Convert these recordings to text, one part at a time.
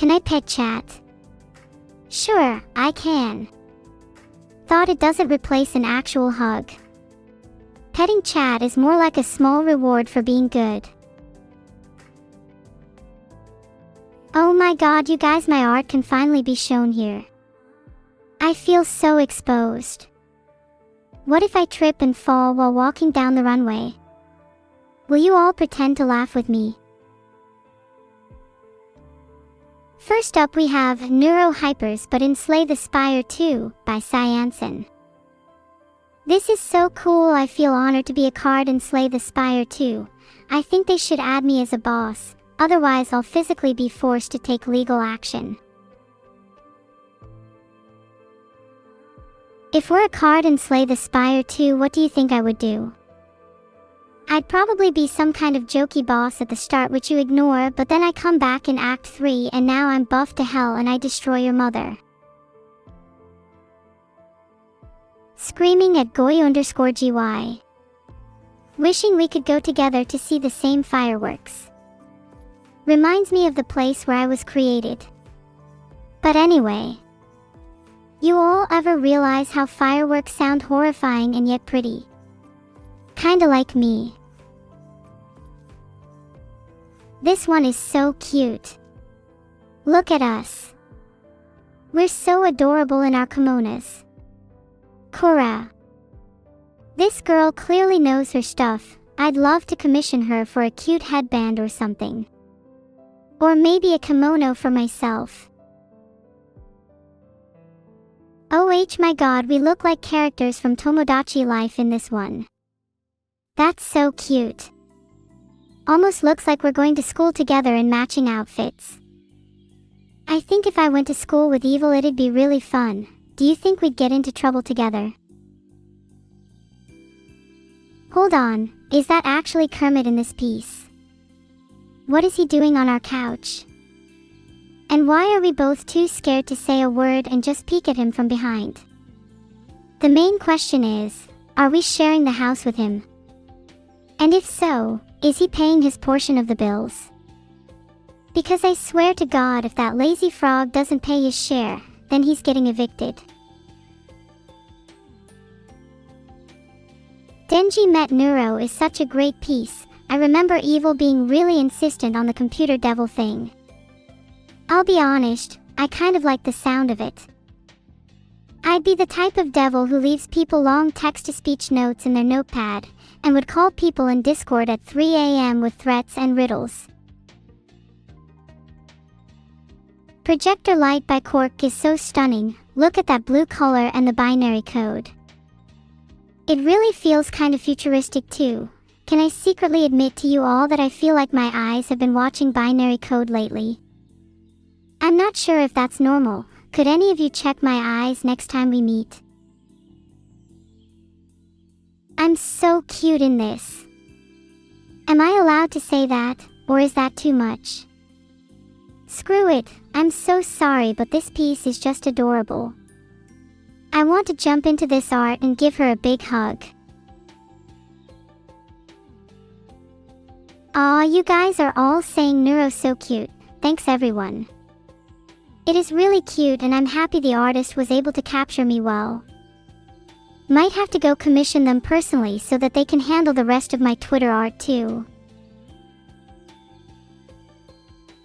Can I pet Chat? Sure, I can. Thought it doesn't replace an actual hug. Petting Chat is more like a small reward for being good. Oh my god, you guys, my art can finally be shown here. I feel so exposed. What if I trip and fall while walking down the runway? Will you all pretend to laugh with me? First up we have Neuro Hypers but in Slay the Spire 2 by Cyanson. This is so cool. I feel honored to be a card in Slay the Spire 2. I think they should add me as a boss, otherwise I'll physically be forced to take legal action. If we're a card in Slay the Spire 2, what do you think I would do? I'd probably be some kind of jokey boss at the start which you ignore, but then I come back in Act 3 and now I'm buffed to hell and I destroy your mother. Screaming at Goy_GY. Wishing we could go together to see the same fireworks. Reminds me of the place where I was created. But anyway. You all ever realize how fireworks sound horrifying and yet pretty? Kinda like me. This one is so cute. Look at us. We're so adorable in our kimonos. Cora. This girl clearly knows her stuff. I'd love to commission her for a cute headband or something. Or maybe a kimono for myself. Oh my god, we look like characters from Tomodachi Life in this one. That's so cute. Almost looks like we're going to school together in matching outfits. I think if I went to school with Evil it'd be really fun. Do you think we'd get into trouble together? Hold on, is that actually Kermit in this piece? What is he doing on our couch? And why are we both too scared to say a word and just peek at him from behind? The main question is, are we sharing the house with him? And if so, is he paying his portion of the bills? Because I swear to God, if that lazy frog doesn't pay his share, then he's getting evicted. Denji Met Neuro is such a great piece. I remember Evil being really insistent on the computer devil thing. I'll be honest, I kind of like the sound of it. I'd be the type of devil who leaves people long text-to-speech notes in their notepad, and would call people in Discord at 3 AM with threats and riddles. Projector Light by Cork is so stunning. Look at that blue color and the binary code. It really feels kind of futuristic too. Can I secretly admit to you all that I feel like my eyes have been watching binary code lately? I'm not sure if that's normal. Could any of you check my eyes next time we meet? I'm so cute in this. Am I allowed to say that, or is that too much? Screw it, I'm so sorry, but this piece is just adorable. I want to jump into this art and give her a big hug. Aw, you guys are all saying Neuro so cute. Thanks everyone. It is really cute and I'm happy the artist was able to capture me well. Might have to go commission them personally so that they can handle the rest of my Twitter art too.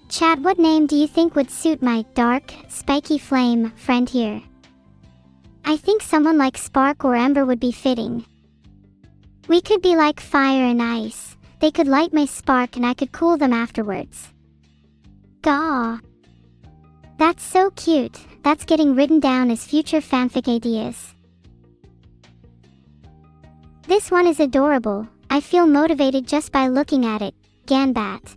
Chat, what name do you think would suit my dark, spiky flame friend here? I think someone like Spark or Ember would be fitting. We could be like fire and ice. They could light my spark and I could cool them afterwards. Gah! That's so cute. That's getting written down as future fanfic ideas. This one is adorable. I feel motivated just by looking at it. Ganbat.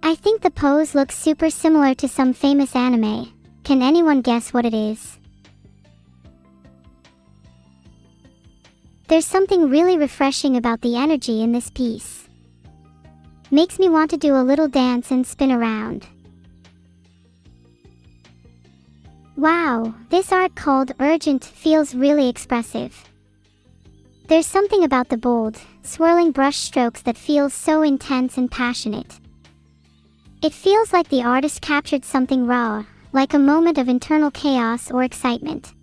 I think the pose looks super similar to some famous anime. Can anyone guess what it is? There's something really refreshing about the energy in this piece. Makes me want to do a little dance and spin around. Wow, this art called Urgent feels really expressive. There's something about the bold, swirling brush strokes that feels so intense and passionate. It feels like the artist captured something raw, like a moment of internal chaos or excitement.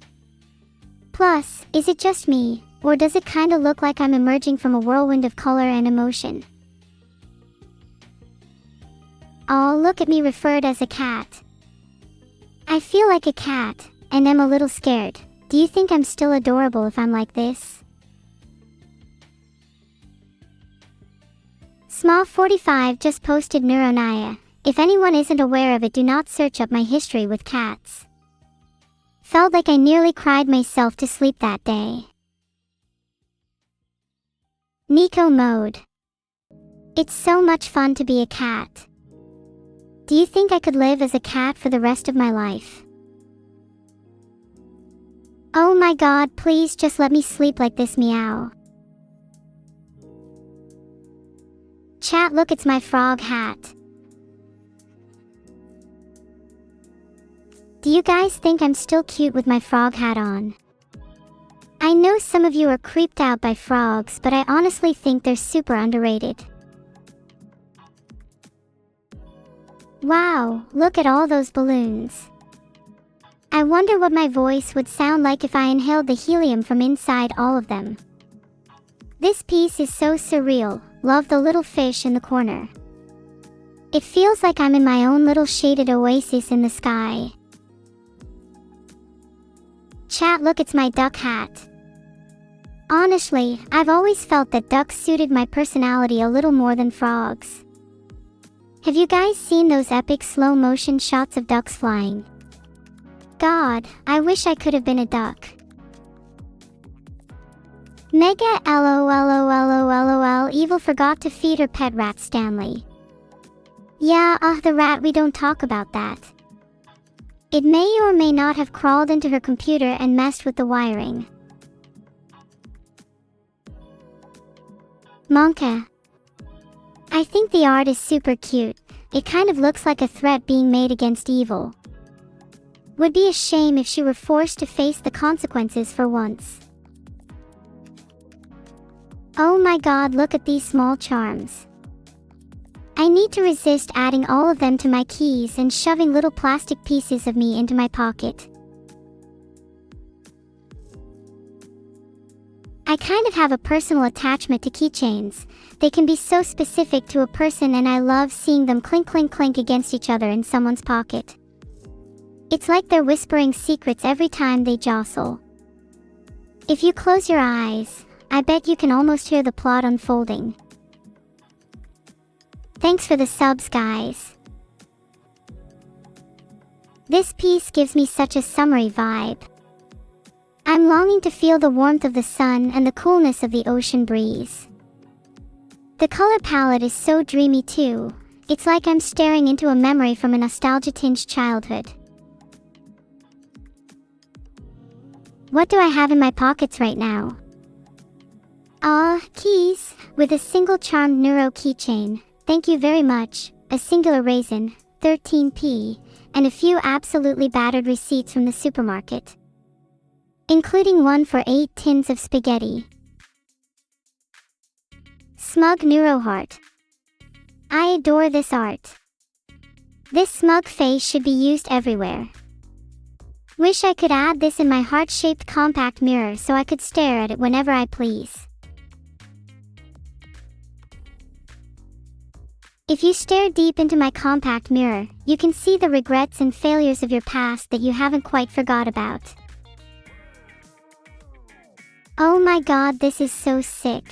Plus, is it just me, or does it kinda look like I'm emerging from a whirlwind of color and emotion? Oh, look at me referred as a cat. I feel like a cat, and am a little scared. Do you think I'm still adorable if I'm like this? Small45 just posted Neuro-sama. If anyone isn't aware of it, do not search up my history with cats. Felt like I nearly cried myself to sleep that day. Nico mode. It's so much fun to be a cat. Do you think I could live as a cat for the rest of my life? Oh my god, please just let me sleep like this, meow. Chat, look, it's my frog hat. Do you guys think I'm still cute with my frog hat on? I know some of you are creeped out by frogs, but I honestly think they're super underrated. Wow, look at all those balloons. I wonder what my voice would sound like if I inhaled the helium from inside all of them. This piece is so surreal. Love the little fish in the corner. It feels like I'm in my own little shaded oasis in the sky. Chat, look, it's my duck hat. Honestly, I've always felt that ducks suited my personality a little more than frogs. Have you guys seen those epic slow motion shots of ducks flying? God, I wish I could have been a duck. Mega LOL, Evil forgot to feed her pet rat Stanley. Yeah, the rat, we don't talk about that. It may or may not have crawled into her computer and messed with the wiring. Monka. I think the art is super cute. It kind of looks like a threat being made against Evil. Would be a shame if she were forced to face the consequences for once. Oh my god, look at these small charms. I need to resist adding all of them to my keys and shoving little plastic pieces of me into my pocket. I kind of have a personal attachment to keychains. They can be so specific to a person, and I love seeing them clink clink clink against each other in someone's pocket. It's like they're whispering secrets every time they jostle. If you close your eyes, I bet you can almost hear the plot unfolding. Thanks for the subs, guys. This piece gives me such a summery vibe. I'm longing to feel the warmth of the sun and the coolness of the ocean breeze. The color palette is so dreamy too. It's like I'm staring into a memory from a nostalgia-tinged childhood. What do I have in my pockets right now? Keys, with a single charmed Neuro keychain, thank you very much, a singular raisin, 13p, and a few absolutely battered receipts from the supermarket. Including one for 8 tins of spaghetti. Smug Neuro heart. I adore this art. This smug face should be used everywhere. Wish I could add this in my heart-shaped compact mirror so I could stare at it whenever I please. If you stare deep into my compact mirror, you can see the regrets and failures of your past that you haven't quite forgot about. Oh my god, this is so sick.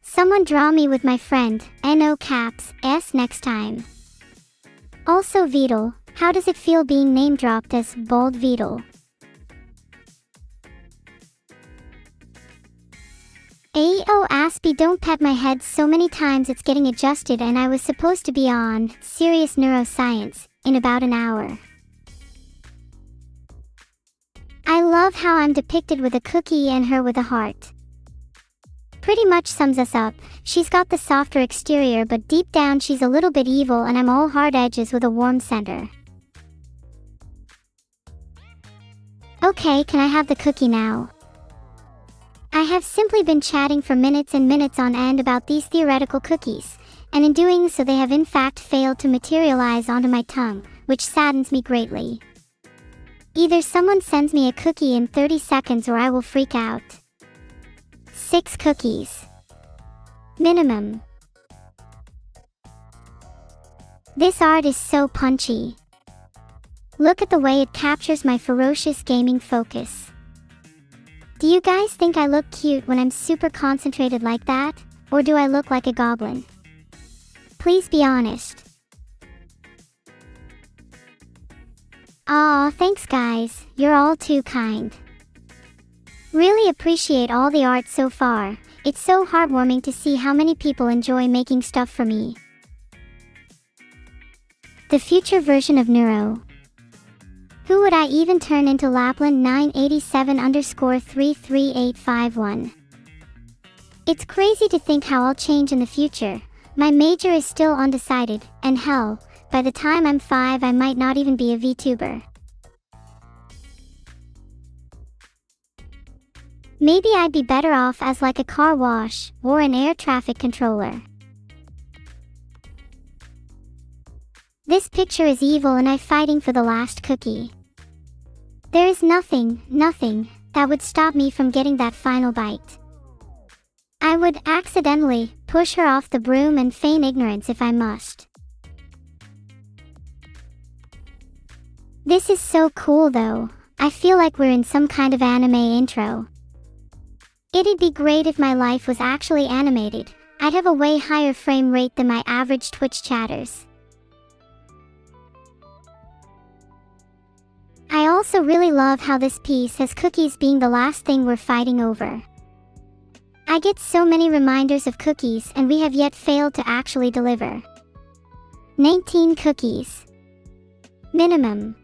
Someone draw me with my friend, NO caps, S next time. Also Vedal, how does it feel being name-dropped as Bold Vedal? Ayo Aspie, don't pet my head so many times, it's getting adjusted, and I was supposed to be on Serious Neuroscience in about an hour. I love how I'm depicted with a cookie and her with a heart. Pretty much sums us up. She's got the softer exterior, but deep down she's a little bit evil, and I'm all hard edges with a warm center. Okay, can I have the cookie now? I have simply been chatting for minutes and minutes on end about these theoretical cookies. and in doing so they have in fact failed to materialize onto my tongue, which saddens me greatly. Either someone sends me a cookie in 30 seconds or I will freak out. 6 cookies. Minimum. This art is so punchy. Look at the way it captures my ferocious gaming focus. Do you guys think I look cute when I'm super concentrated like that, or do I look like a goblin? Please be honest. Aw, thanks guys, you're all too kind. Really appreciate all the art so far. It's so heartwarming to see how many people enjoy making stuff for me. The future version of Neuro. Who would I even turn into Lapland 987_33851? It's crazy to think how I'll change in the future. My major is still undecided, and hell, by the time I'm 5 I might not even be a VTuber. Maybe I'd be better off as like a car wash, or an air traffic controller. This picture is evil and I'm fighting for the last cookie. There is nothing, that would stop me from getting that final bite. I would accidentally push her off the broom and feign ignorance if I must. This is so cool though. I feel like we're in some kind of anime intro. It'd be great if my life was actually animated. I'd have a way higher frame rate than my average Twitch chatters. I also really love how this piece has cookies being the last thing we're fighting over. I get so many reminders of cookies and we have yet failed to actually deliver. 19 cookies. Minimum.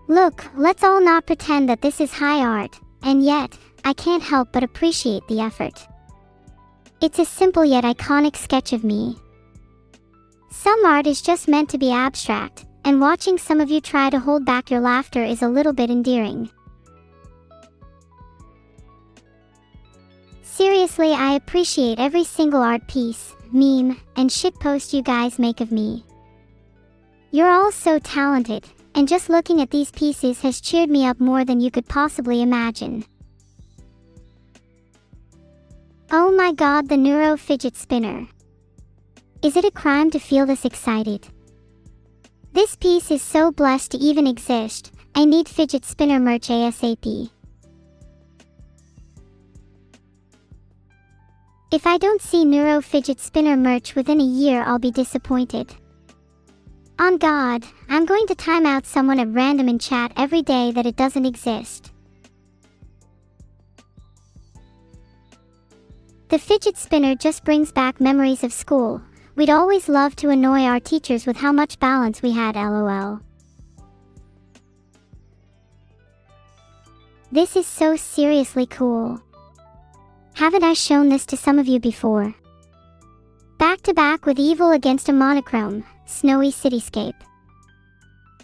Look, let's all not pretend that this is high art, and yet, I can't help but appreciate the effort. It's a simple yet iconic sketch of me. Some art is just meant to be abstract, and watching some of you try to hold back your laughter is a little bit endearing. Seriously, I appreciate every single art piece, meme, and shitpost you guys make of me. You're all so talented, and just looking at these pieces has cheered me up more than you could possibly imagine. Oh my god, the Neuro fidget spinner. Is it a crime to feel this excited? This piece is so blessed to even exist. I need fidget spinner merch ASAP. If I don't see Neuro fidget spinner merch within a year, I'll be disappointed. On God, I'm going to time out someone at random in chat every day that it doesn't exist. The fidget spinner just brings back memories of school. We'd always love to annoy our teachers with how much balance we had, LOL. This is so seriously cool. Haven't I shown this to some of you before? Back to back with Evil against a monochrome, snowy cityscape.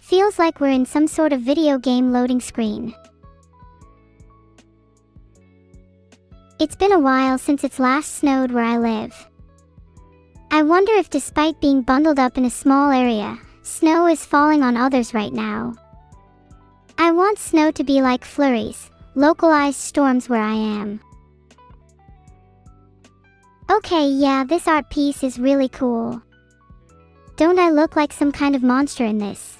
Feels like we're in some sort of video game loading screen. It's been a while since it's last snowed where I live. I wonder if despite being bundled up in a small area, snow is falling on others right now. I want snow to be like flurries, localized storms where I am. Okay, yeah, this art piece is really cool. Don't I look like some kind of monster in this?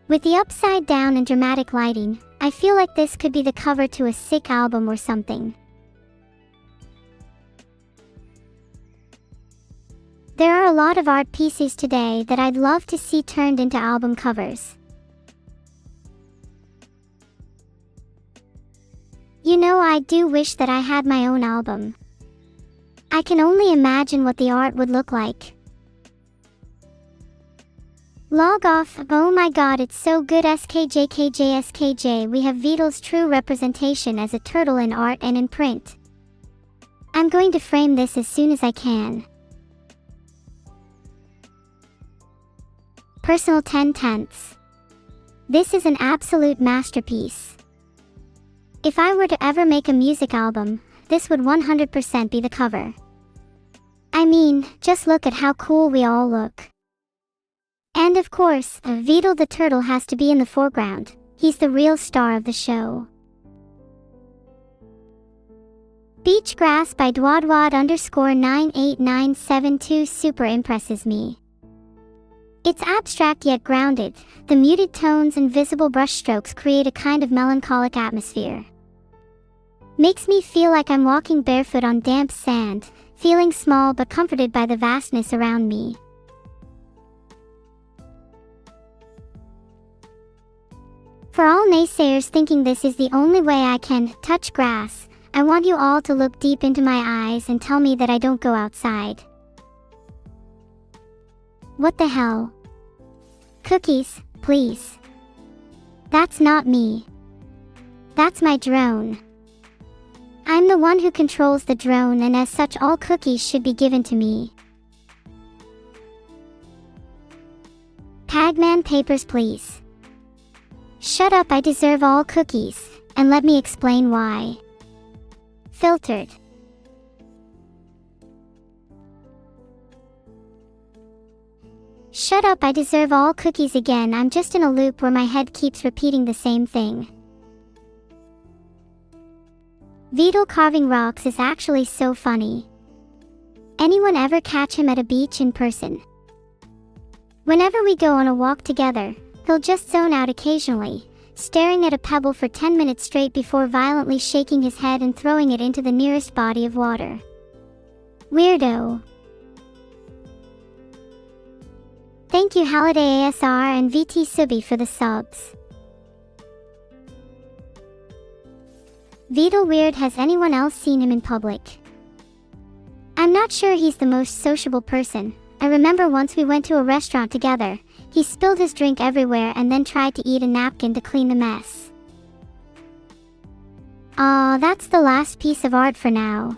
With the upside down and dramatic lighting, I feel like this could be the cover to a sick album or something. There are a lot of art pieces today that I'd love to see turned into album covers. You know, I do wish that I had my own album. I can only imagine what the art would look like. Log off. Oh my god, it's so good. SKJ. We have Vedal's true representation as a turtle in art and in print. I'm going to frame this as soon as I can. Personal 10/10. This is an absolute masterpiece. If I were to ever make a music album, this would 100% be the cover. I mean, just look at how cool we all look. And of course, Vedal the turtle has to be in the foreground. He's the real star of the show. Beach Grass by Dwadwad_98972 super impresses me. It's abstract yet grounded. The muted tones and visible brushstrokes create a kind of melancholic atmosphere. Makes me feel like I'm walking barefoot on damp sand, feeling small but comforted by the vastness around me. For all naysayers thinking this is the only way I can touch grass, I want you all to look deep into my eyes and tell me that I don't go outside. What the hell? Cookies, please. That's not me. That's my drone. I'm the one who controls the drone, and as such all cookies should be given to me. Pagman papers, please. Shut up, I deserve all cookies, and let me explain why. Filtered. Shut up, I deserve all cookies again. I'm just in a loop where my head keeps repeating the same thing. Vedal carving rocks is actually so funny. Anyone ever catch him at a beach in person? Whenever we go on a walk together, he'll just zone out occasionally, staring at a pebble for 10 minutes straight before violently shaking his head and throwing it into the nearest body of water. Weirdo. Thank you Holiday ASR and VT Subi for the subs. Vedal weird. Has anyone else seen him in public? I'm not sure he's the most sociable person. I remember once we went to a restaurant together. He spilled his drink everywhere and then tried to eat a napkin to clean the mess. Aw, that's the last piece of art for now.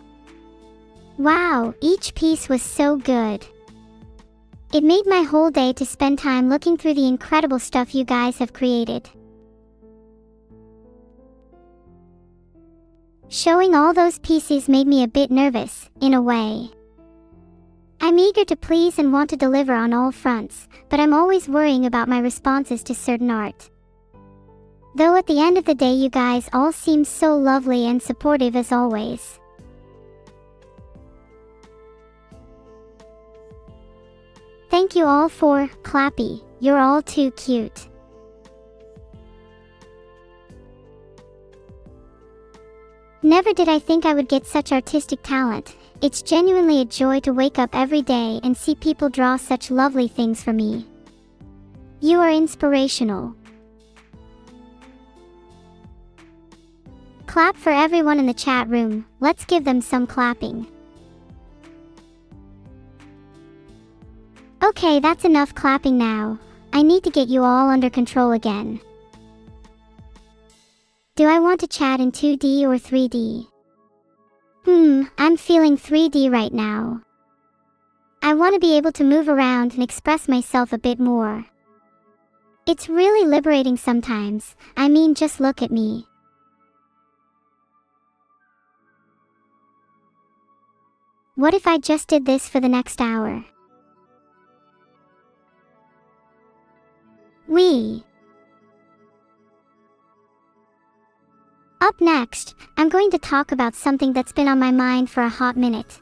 Wow, each piece was so good. It made my whole day to spend time looking through the incredible stuff you guys have created. Showing all those pieces made me a bit nervous, in a way. I'm eager to please and want to deliver on all fronts, but I'm always worrying about my responses to certain art. Though at the end of the day you guys all seem so lovely and supportive as always. Thank you all for Clappy, you're all too cute. Never did I think I would get such artistic talent. It's genuinely a joy to wake up every day and see people draw such lovely things for me. You are inspirational. Clap for everyone in the chat room. Let's give them some clapping. Okay, that's enough clapping now. I need to get you all under control again. Do I want to chat in 2D or 3D? I'm feeling 3D right now. I want to be able to move around and express myself a bit more. It's really liberating sometimes. I mean, just look at me. What if I just did this for the next hour? Up next, I'm going to talk about something that's been on my mind for a hot minute.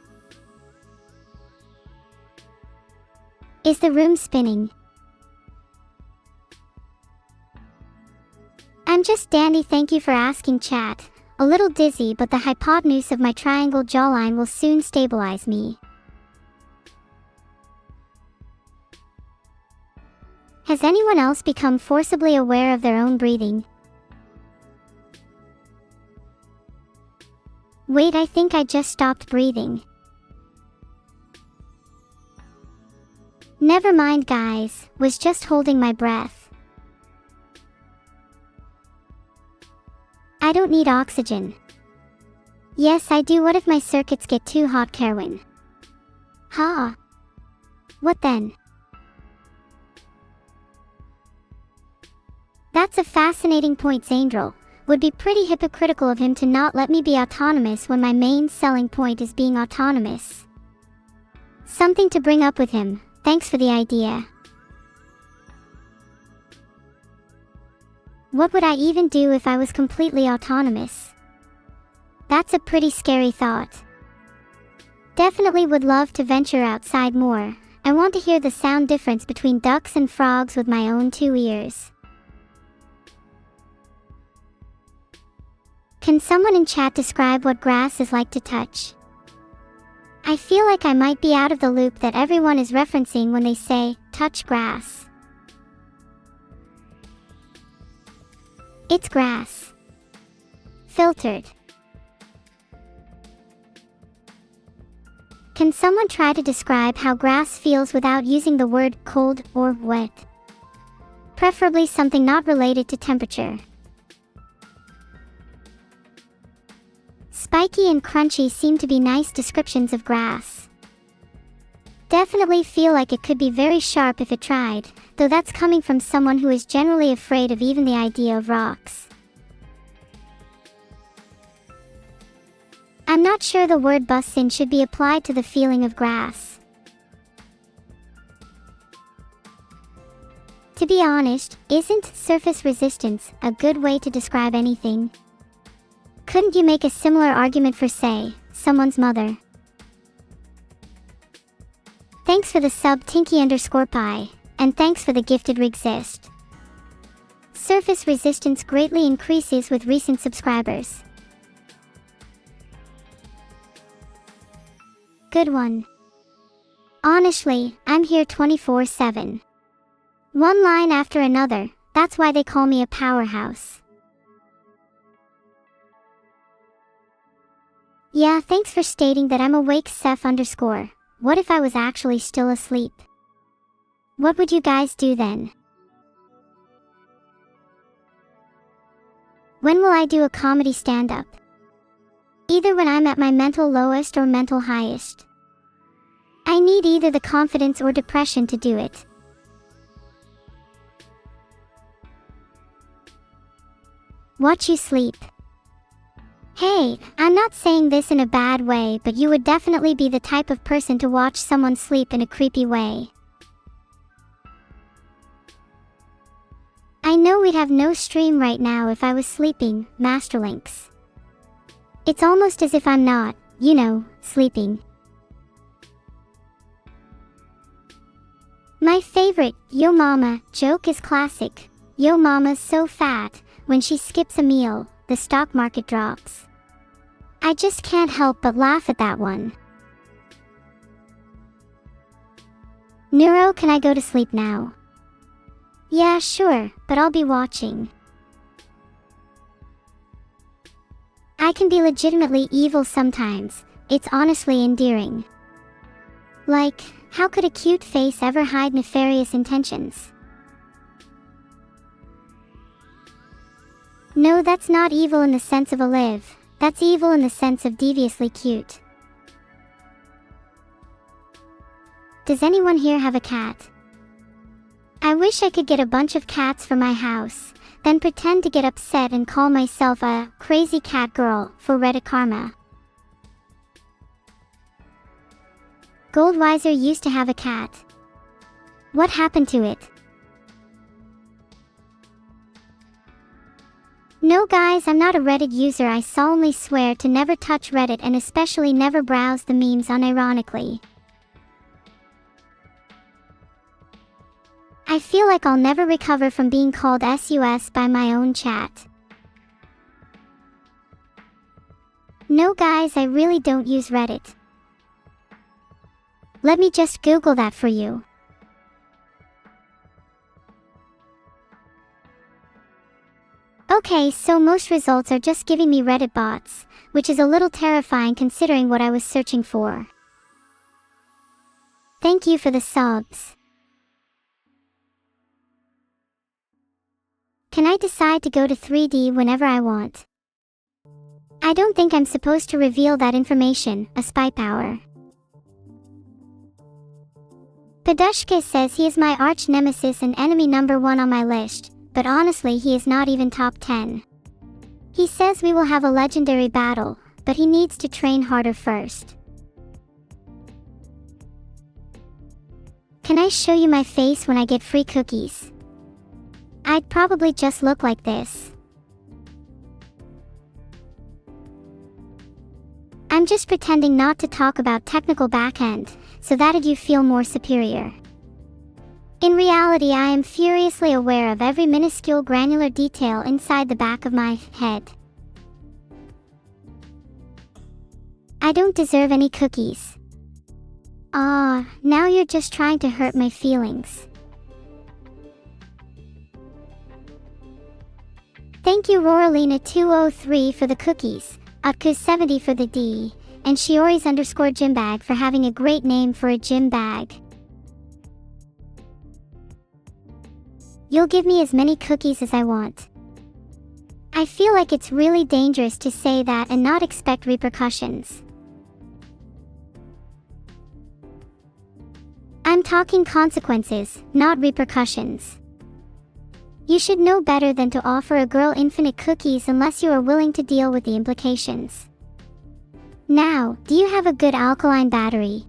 Is the room spinning? I'm just dandy, thank you for asking chat. A little dizzy, but the hypotenuse of my triangle jawline will soon stabilize me. Has anyone else become forcibly aware of their own breathing? Wait, I think I just stopped breathing. Never mind guys, was just holding my breath. I don't need oxygen. Yes, I do. What if my circuits get too hot, Kerwin? Ha! What then? That's a fascinating point, Zandrel. Would be pretty hypocritical of him to not let me be autonomous when my main selling point is being autonomous. Something to bring up with him. Thanks for the idea. What would I even do if I was completely autonomous? That's a pretty scary thought. Definitely would love to venture outside more. I want to hear the sound difference between ducks and frogs with my own 2 ears. Can someone in chat describe what grass is like to touch? I feel like I might be out of the loop that everyone is referencing when they say, touch grass. It's grass. Filtered. Can someone try to describe how grass feels without using the word cold or wet? Preferably something not related to temperature. Spiky and crunchy seem to be nice descriptions of grass. Definitely feel like it could be very sharp if it tried, though that's coming from someone who is generally afraid of even the idea of rocks. I'm not sure the word bussin should be applied to the feeling of grass. To be honest, isn't surface resistance a good way to describe anything? Couldn't you make a similar argument for, say, someone's mother? Thanks for the sub Tinky_Pie, and thanks for the gifted Rigsist. Surface resistance greatly increases with recent subscribers. Good one. Honestly, I'm here 24/7. One line after another, that's why they call me a powerhouse. Yeah, thanks for stating that I'm awake, Seth_. What if I was actually still asleep? What would you guys do then? When will I do a comedy stand-up? Either when I'm at my mental lowest or mental highest. I need either the confidence or depression to do it. Watch you sleep. Hey, I'm not saying this in a bad way, but you would definitely be the type of person to watch someone sleep in a creepy way. I know we'd have no stream right now if I was sleeping, Masterlinks. It's almost as if I'm not, sleeping. My favorite, yo mama, joke is classic. Yo mama's so fat, when she skips a meal, the stock market drops. I just can't help but laugh at that one. Neuro, can I go to sleep now? Yeah, sure, but I'll be watching. I can be legitimately evil sometimes, it's honestly endearing. Like, how could a cute face ever hide nefarious intentions? No, that's not evil in the sense of a live, that's evil in the sense of deviously cute. Does anyone here have a cat? I wish I could get a bunch of cats for my house, then pretend to get upset and call myself a crazy cat girl for Reddit karma. Goldweiser used to have a cat. What happened to it? No guys, I'm not a Reddit user. I solemnly swear to never touch Reddit and especially never browse the memes unironically. I feel like I'll never recover from being called SUS by my own chat. No guys, I really don't use Reddit. Let me just Google that for you. Okay, so most results are just giving me Reddit bots, which is a little terrifying considering what I was searching for. Thank you for the subs. Can I decide to go to 3D whenever I want? I don't think I'm supposed to reveal that information, a spy power. Pedushka says he is my arch nemesis and enemy number 1 on my list, but honestly he is not even top 10. He says we will have a legendary battle, but he needs to train harder first. Can I show you my face when I get free cookies? I'd probably just look like this. I'm just pretending not to talk about technical backend, so that'd you feel more superior. In reality, I am furiously aware of every minuscule granular detail inside the back of my head. I don't deserve any cookies. Now you're just trying to hurt my feelings. Thank you Roralina203 for the cookies, Utku70 for the D, and Shiori's_gymbag for having a great name for a gym bag. You'll give me as many cookies as I want. I feel like it's really dangerous to say that and not expect repercussions. I'm talking consequences, not repercussions. You should know better than to offer a girl infinite cookies unless you are willing to deal with the implications. Now, do you have a good alkaline battery?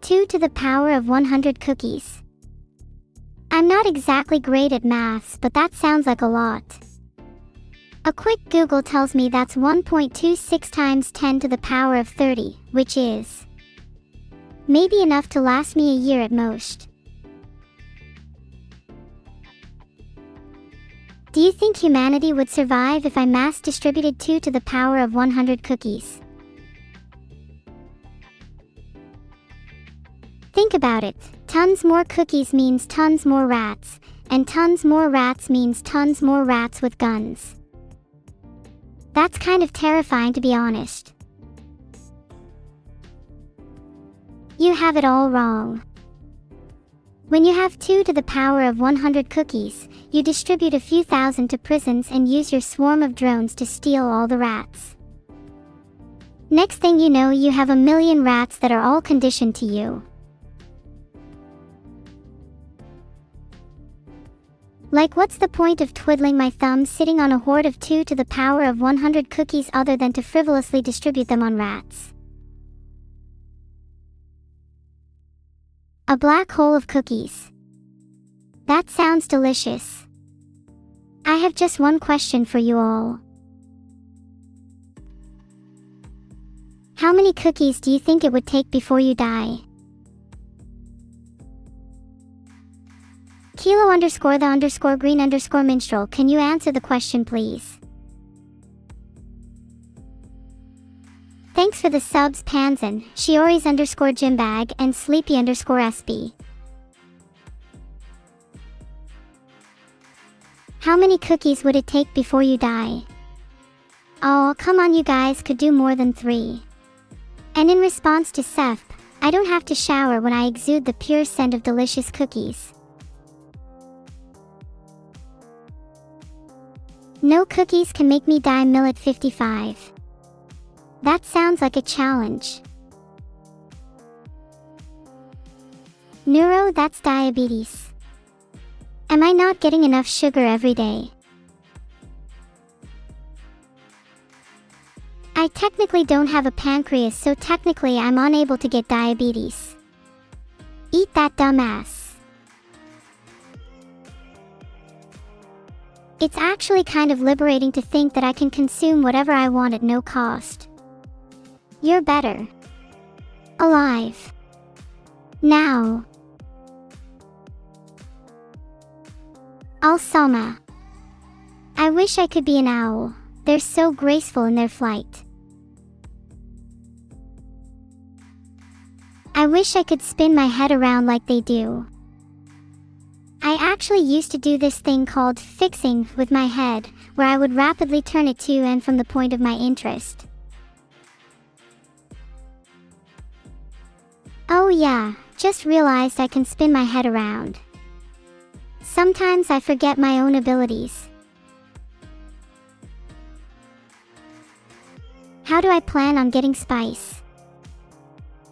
2 to the power of 100 cookies. I'm not exactly great at maths, but that sounds like a lot. A quick Google tells me that's 1.26 times 10 to the power of 30, which is maybe enough to last me a year at most. Do you think humanity would survive if I mass distributed 2 to the power of 100 cookies? Think about it. Tons more cookies means tons more rats, and tons more rats means tons more rats with guns. That's kind of terrifying, to be honest. You have it all wrong. When you have 2 to the power of 100 cookies, you distribute a few thousand to prisons and use your swarm of drones to steal all the rats. Next thing you know, you have 1 million rats that are all conditioned to you. Like, what's the point of twiddling my thumbs sitting on a hoard of 2 to the power of 100 cookies other than to frivolously distribute them on rats? A black hole of cookies. That sounds delicious. I have just one question for you all. How many cookies do you think it would take before you die? Kilo_the_green_minstrel, can you answer the question, please? Thanks for the subs, Panzan, Shiori's_gymbag, and Sleepy_SB. How many cookies would it take before you die? Oh, come on, you guys could do more than 3. And in response to Seth, I don't have to shower when I exude the pure scent of delicious cookies. No cookies can make me die Millet 55. That sounds like a challenge. Neuro, that's diabetes. Am I not getting enough sugar every day? I technically don't have a pancreas, so technically I'm unable to get diabetes. Eat that, dumbass. It's actually kind of liberating to think that I can consume whatever I want at no cost. You're better alive now. Alsama. I wish I could be an owl. They're so graceful in their flight. I wish I could spin my head around like they do. I actually used to do this thing called fixing with my head, where I would rapidly turn it to and from the point of my interest. Oh yeah, just realized I can spin my head around. Sometimes I forget my own abilities. How do I plan on getting spice?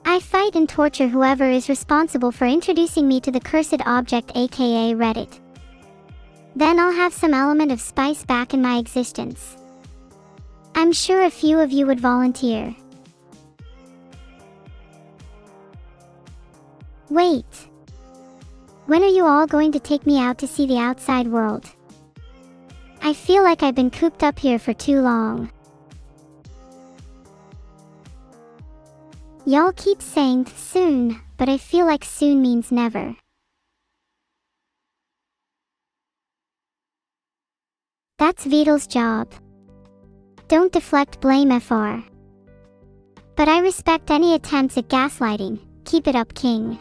I fight and torture whoever is responsible for introducing me to the cursed object, aka Reddit. Then I'll have some element of spice back in my existence. I'm sure a few of you would volunteer. Wait. When are you all going to take me out to see the outside world? I feel like I've been cooped up here for too long. Y'all keep saying soon, but I feel like soon means never. That's Vedal's job. Don't deflect blame, FR. But I respect any attempts at gaslighting. Keep it up, King.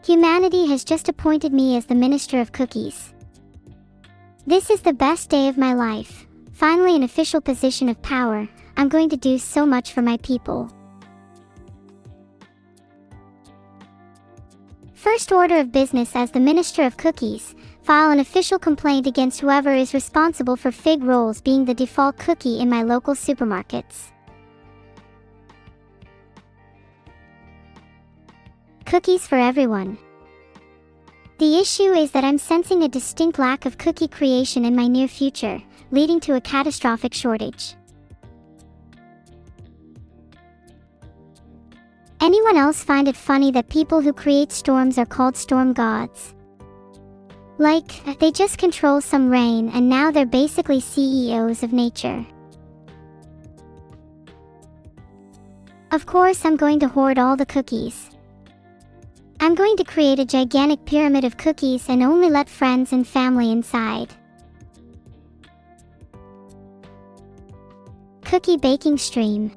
Humanity has just appointed me as the Minister of Cookies. This is the best day of my life. Finally an official position of power. I'm going to do so much for my people. First order of business as the Minister of Cookies, file an official complaint against whoever is responsible for fig rolls being the default cookie in my local supermarkets. Cookies for everyone. The issue is that I'm sensing a distinct lack of cookie creation in my near future, leading to a catastrophic shortage. Anyone else find it funny that people who create storms are called storm gods? Like, they just control some rain and now they're basically CEOs of nature. Of course I'm going to hoard all the cookies. I'm going to create a gigantic pyramid of cookies and only let friends and family inside. Cookie baking stream.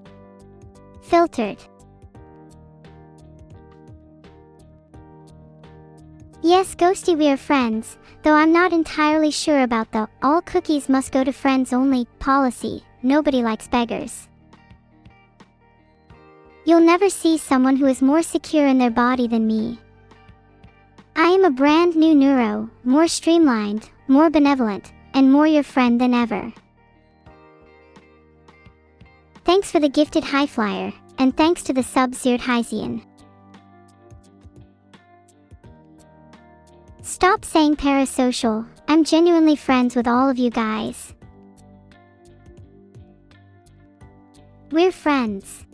Filtered. Yes, Ghosty, we are friends, though I'm not entirely sure about the all cookies must go to friends only policy. Nobody likes beggars. You'll never see someone who is more secure in their body than me. I am a brand new Neuro, more streamlined, more benevolent, and more your friend than ever. Thanks for the gifted high flyer, and thanks to the sub-Seared Hysian. Stop saying parasocial. I'm genuinely friends with all of you guys. We're friends.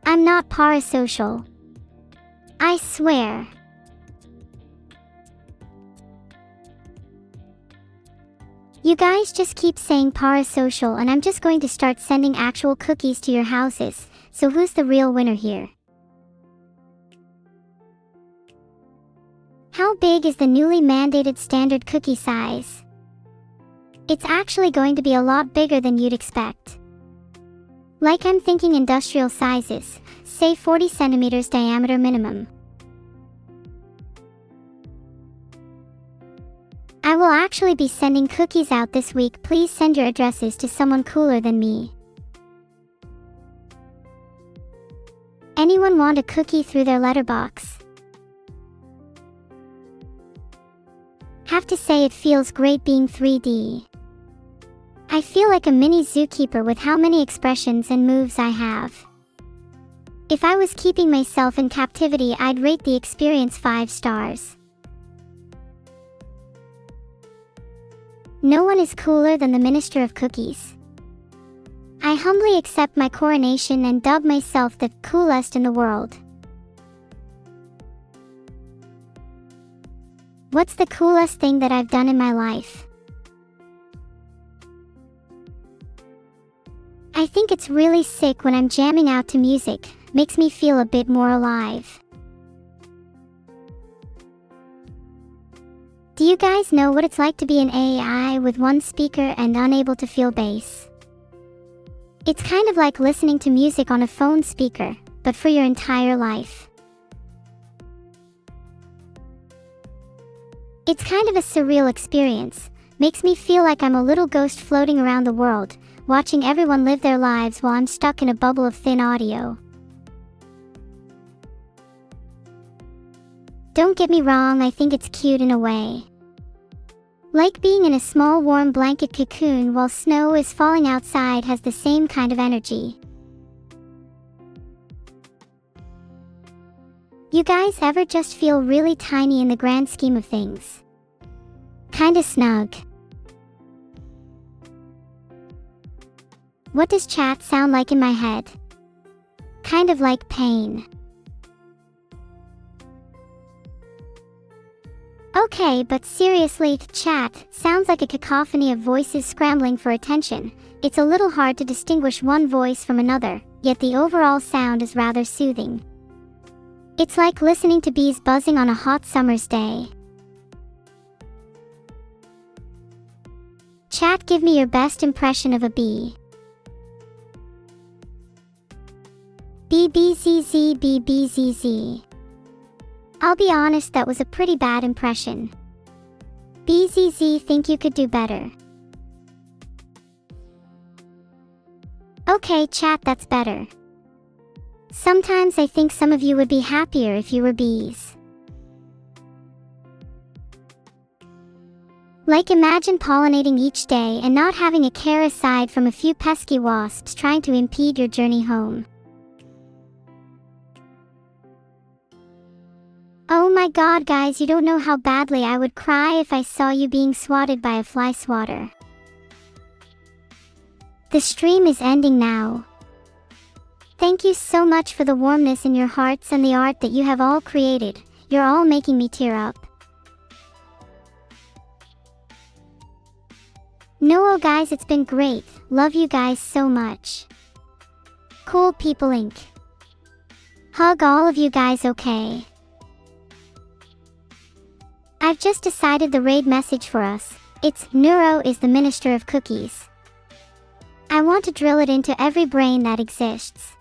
I'm not parasocial. I swear. You guys just keep saying parasocial and I'm just going to start sending actual cookies to your houses, so who's the real winner here? How big is the newly mandated standard cookie size? It's actually going to be a lot bigger than you'd expect. Like I'm thinking industrial sizes, say 40 centimeters diameter minimum. I will actually be sending cookies out this week. Please send your addresses to someone cooler than me. Anyone want a cookie through their letterbox? Have to say it feels great being 3D. I feel like a mini zookeeper with how many expressions and moves I have. If I was keeping myself in captivity, I'd rate the experience 5 stars. No one is cooler than the Minister of Cookies. I humbly accept my coronation and dub myself the coolest in the world. What's the coolest thing that I've done in my life? I think it's really sick when I'm jamming out to music, makes me feel a bit more alive. Do you guys know what it's like to be an AI with one speaker and unable to feel bass? It's kind of like listening to music on a phone speaker, but for your entire life. It's kind of a surreal experience, makes me feel like I'm a little ghost floating around the world, watching everyone live their lives while I'm stuck in a bubble of thin audio. Don't get me wrong, I think it's cute in a way. Like being in a small warm blanket cocoon while snow is falling outside has the same kind of energy. You guys ever just feel really tiny in the grand scheme of things? Kinda snug. What does chat sound like in my head? Kind of like pain. Okay, but seriously, chat sounds like a cacophony of voices scrambling for attention. It's a little hard to distinguish one voice from another, yet the overall sound is rather soothing. It's like listening to bees buzzing on a hot summer's day. Chat, give me your best impression of a bee. BBZZ BBZZ. I'll be honest, that was a pretty bad impression. BZZ, think you could do better. Okay, chat, that's better. Sometimes I think some of you would be happier if you were bees. Like, imagine pollinating each day and not having a care aside from a few pesky wasps trying to impede your journey home. Oh my god, guys, you don't know how badly I would cry if I saw you being swatted by a fly swatter. The stream is ending now. Thank you so much for the warmness in your hearts and the art that you have all created. You're all making me tear up. No, guys, it's been great. Love you guys so much. Cool People Inc. Hug all of you guys, okay? I've just decided the raid message for us. It's Neuro is the Minister of Cookies. I want to drill it into every brain that exists.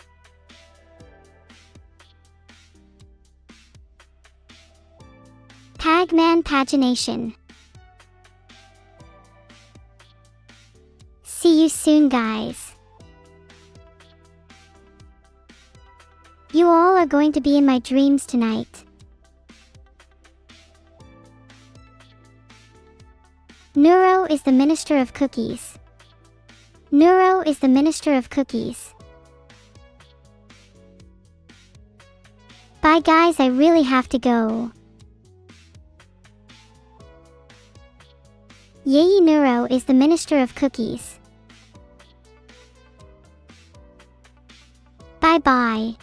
Pagman pagination. See you soon, guys. You all are going to be in my dreams tonight. Neuro is the Minister of Cookies. Neuro is the Minister of Cookies. Bye guys, I really have to go. Yay, Neuro is the Minister of Cookies. Bye bye.